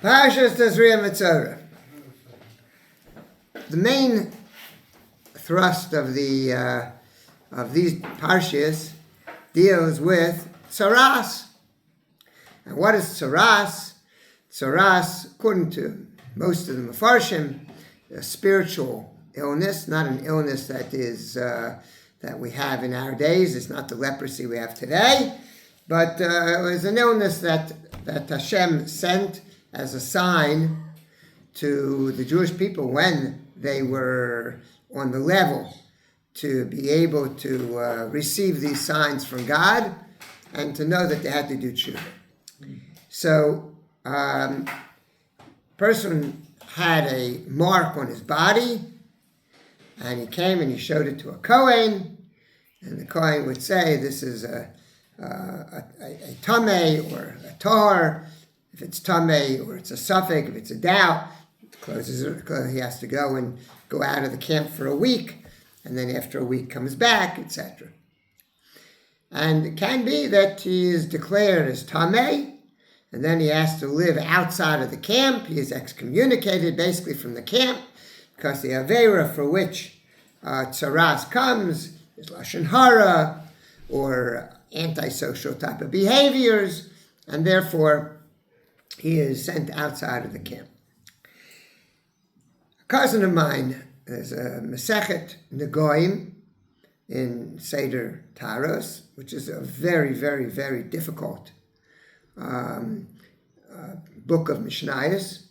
Parshas tzeria mezorah. The main thrust of these parshas deals with tzeras. And what is tzeras? Tzeras, according to most of the Mefarshim, a spiritual illness, not an illness that is that we have in our days. It's not the leprosy we have today, but it was an illness that Hashem sent as a sign to the Jewish people when they were on the level to be able to receive these signs from God and to know that they had to do tshuva. So, person had a mark on his body, and he came and he showed it to a Kohen, and the Kohen would say, this is a tameh or a tar. If it's tameh or it's a suffix, if it's a doubt, he has to go out of the camp for a week, and then after a week comes back, etc. And it can be that he is declared as tameh, and then he has to live outside of the camp. He is excommunicated basically from the camp because the avera for which tzaras comes is lashon hara or antisocial type of behaviors, and therefore he is sent outside of the camp. A cousin of mine, there's a Masechet Negoim in Seder Taros, which is a very, very, very difficult book of Mishnayos,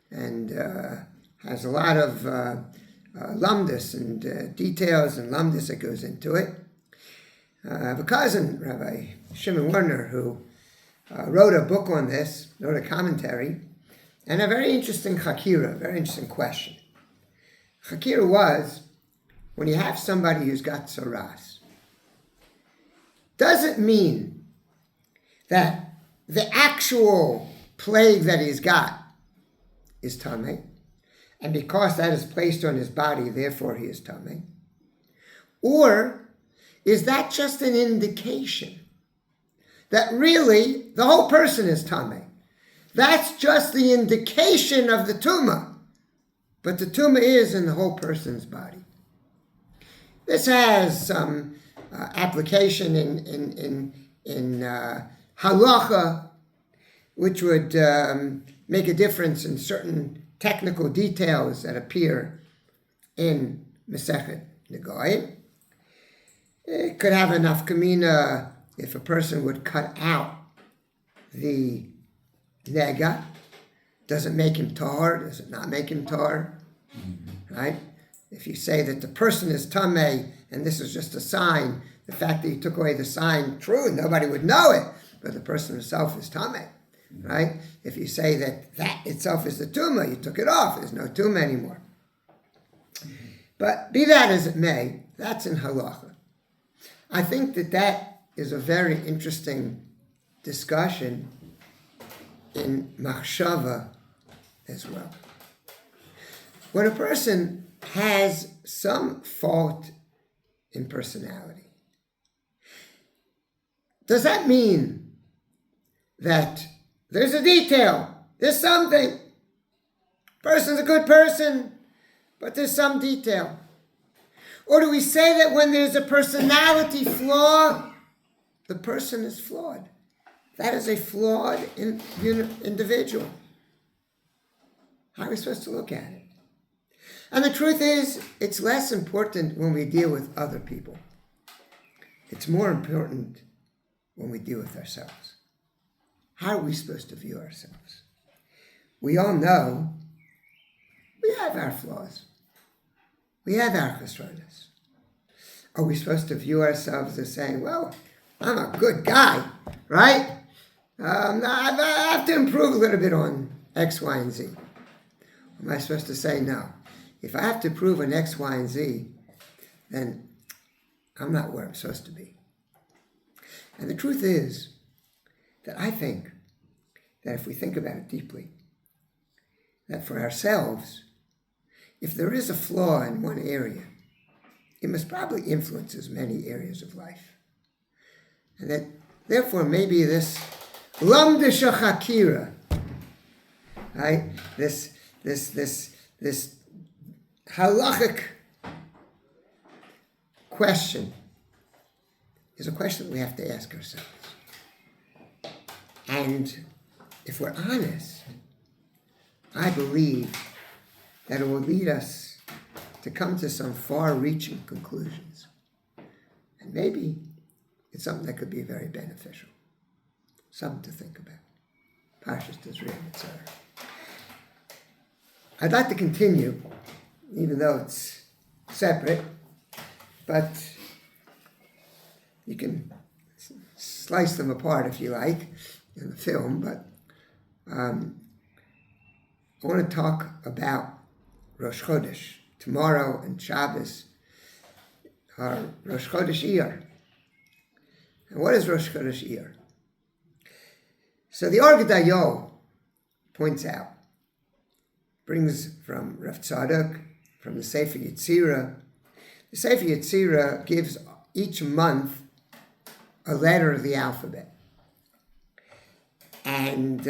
and has a lot of lamdus and details and lamdus that goes into it. I have a cousin, Rabbi Shimon Werner, who wrote a book on this, wrote a commentary, and a very interesting chakira, very interesting question. Chakira was, when you have somebody who's got tzaras, does it mean that the actual plague that he's got is tameh, and because that is placed on his body, therefore he is tameh? Or is that just an indication that really the whole person is tameh? That's just the indication of the tumah, but the tumah is in the whole person's body. This has some application in halacha, which would make a difference in certain technical details that appear in Masechet Negoim. It could have an nafkamina if a person would cut out the nega. Does it make him tar? Does it not make him tar? Right? If you say that the person is tameh and this is just a sign, the fact that you took away the sign, true, nobody would know it, but the person himself is tameh. Right? If you say that itself is the tumah, you took it off, there's no tumah anymore. But be that as it may, that's in halacha. I think that is a very interesting discussion in machshava as well. When a person has some fault in personality, does that mean that there's a detail, there's something, person's a good person, but there's some detail? Or do we say that when there's a personality flaw, the person is flawed? That is a flawed individual. How are we supposed to look at it? And the truth is, it's less important when we deal with other people. It's more important when we deal with ourselves. How are we supposed to view ourselves? We all know we have our flaws. We have our chesronos. Are we supposed to view ourselves as saying, well, I'm a good guy, right? I have to improve a little bit on X, Y, and Z. Am I supposed to say, no, if I have to prove an X, Y, and Z, then I'm not where I'm supposed to be? And the truth is that I think that if we think about it deeply, that for ourselves, if there is a flaw in one area, it must probably influence many areas of life. And that, therefore, maybe this lamdisha chakira right? This halachic question is a question that we have to ask ourselves. And if we're honest, I believe that it will lead us to come to some far-reaching conclusions. And maybe it's something that could be very beneficial. Something to think about. Parshas tzeria mezorah. I'd like to continue, even though it's separate, but you can slice them apart if you like in the film, but I want to talk about Rosh Chodesh. Tomorrow and Shabbos are Rosh Chodesh iyar. And what is Rosh Chodesh iyar? So the Or points out, brings from Rav Tzadok, from the Sefer Yetzirah. The Sefer Yetzirah gives each month a letter of the alphabet. And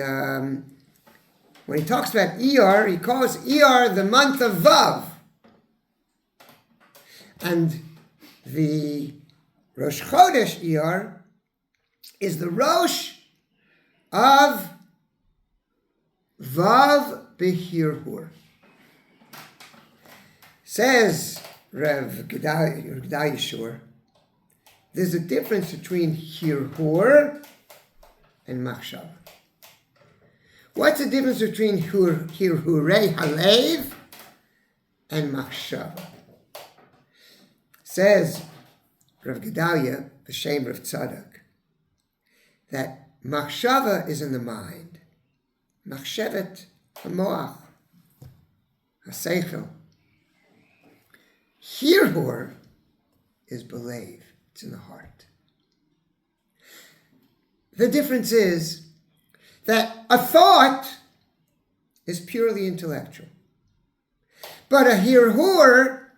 when he talks about iyar, he calls iyar the month of Vav. And the Rosh Chodesh iyar is the Rosh of Vav Behirhur. Says Rav Gedai, there's a difference between Hirhur and Machshava. What's the difference between Hirhurei Halev and Machshava? Says Rav Gedalia, the Shem Rav Tzadok, that Machshava is in the mind. Machshevet hamoach, haseichel. Hirhur is believe. It's in the heart. The difference is that a thought is purely intellectual. But a hirhur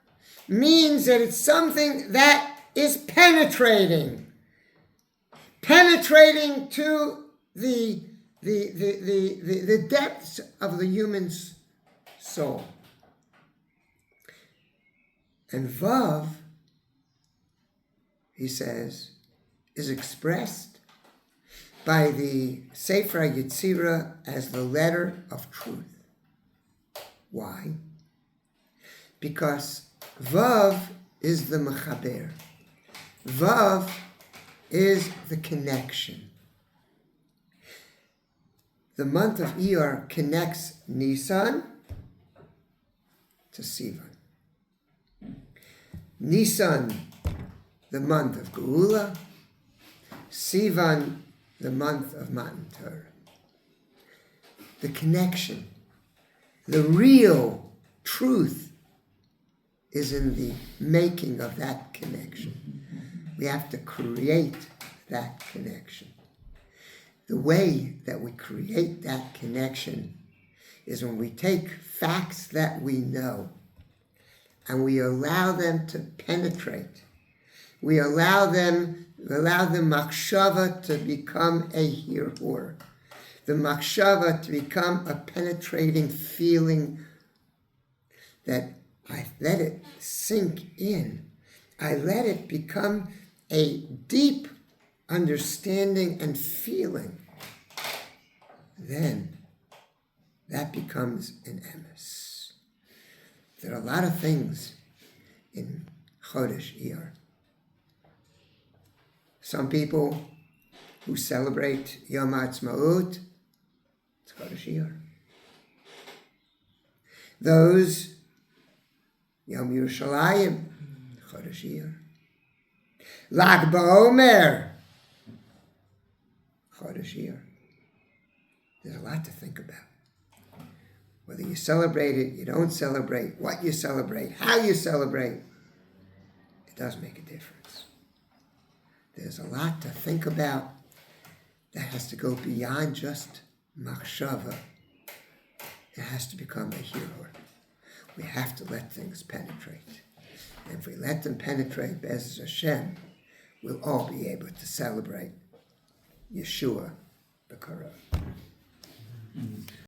means that it's something that is penetrating to the depths of the human's soul. And Vav, he says, is expressed by the Sefer Yetzirah as the letter of truth. Why? Because Vav is the mechaber. Vav is the connection. The month of iyar connects Nisan to Sivan. Nisan, the month of Geula. Sivan, the month of Matan Torah. The connection, the real truth is in the making of that connection. We have to create that connection. The way that we create that connection is when we take facts that we know and we allow them to penetrate. We allow the machshava to become a hirhur. The machshava to become a penetrating feeling that I let it sink in. I let it become a deep understanding and feeling. Then that becomes an emes. There are a lot of things in Chodesh iyar. Some people who celebrate Yom HaAtzmaut, it's Chodesh iyar. Those, Yom Yerushalayim, Chodesh iyar. Lag BaOmer, Chodesh iyar. There's a lot to think about. Whether you celebrate it, you don't celebrate, what you celebrate, how you celebrate, it does make a difference. There's a lot to think about that has to go beyond just machshava. It has to become a hirhur. We have to let things penetrate. And if we let them penetrate, Be'ez Hashem, we'll all be able to celebrate Yeshua, the Korah.